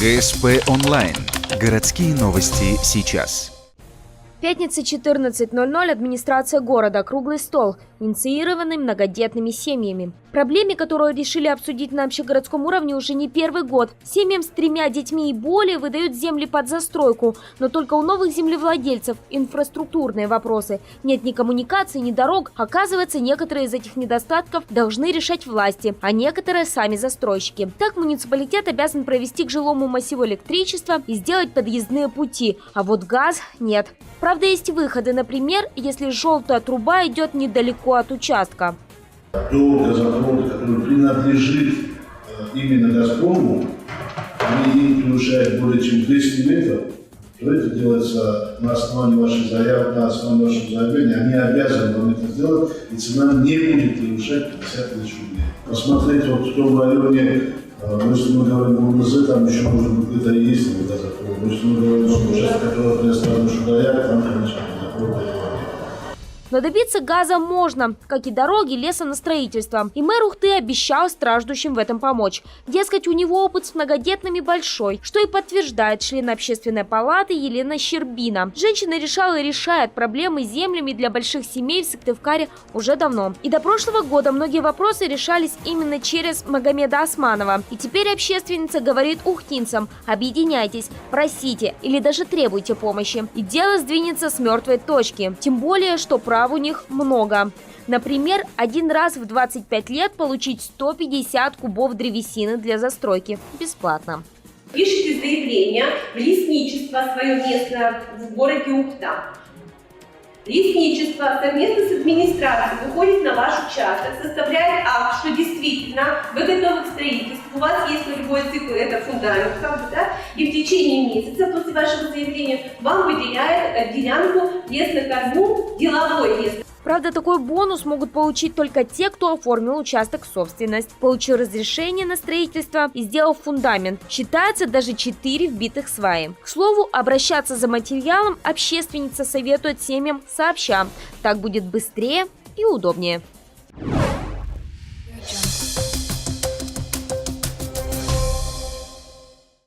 ГСП онлайн. Городские новости сейчас. Пятница, 14:00, администрация города, круглый стол, инициированный многодетными семьями. Проблеме, которую решили обсудить на общегородском уровне уже не первый год. Семьям с 3 детьми и более выдают земли под застройку, но только у новых землевладельцев инфраструктурные вопросы. Нет ни коммуникаций, ни дорог. Оказывается, некоторые из этих недостатков должны решать власти, а некоторые сами застройщики. Так муниципалитет обязан провести к жилому массиву электричество и сделать подъездные пути, а вот газ нет. Правда, есть выходы, например, если желтая труба идет недалеко от участка. До газопровода, который принадлежит именно «Газпрому», они превышают более чем 200 метров, то это делается на основании ваших заявок, на основании вашего заявления. Они обязаны вам это сделать, и цена не будет превышать 50 тысяч рублей. Посмотреть вот в том районе, если мы говорим о УМЗ, там еще может быть где-то и есть газопровод. Если мы говорим о участке, который предоставлен Шугаяк, там, конечно, газопровод нет. Но добиться газа можно, как и дороги, леса на строительство. И мэр Ухты обещал страждущим в этом помочь. Дескать, у него опыт с многодетными большой, что и подтверждает член общественной палаты Елена Щербина. Женщина решала и решает проблемы с землями для больших семей в Сыктывкаре уже давно. И до прошлого года многие вопросы решались именно через Магомеда Османова. И теперь общественница говорит ухтинцам: объединяйтесь, просите или даже требуйте помощи. И дело сдвинется с мертвой точки. Тем более, что прав у них много. Например, один раз в 25 лет получить 150 кубов древесины для застройки бесплатно. Пишите заявление в лесничество свое местное в городе Ухта. Лесничество совместно с администрацией выходит на ваш участок, составляет акт, что действительно вы готовы к строительству, у вас есть нулевой цикл, это фундамент, и в течение месяца после вашего заявления вам выделяют делянку лес на корму, деловой лес. Правда, такой бонус могут получить только те, кто оформил участок в собственность, получил разрешение на строительство и сделал фундамент. Считается даже 4 вбитых сваи. К слову, обращаться за материалом общественница советует семьям сообща. Так будет быстрее и удобнее.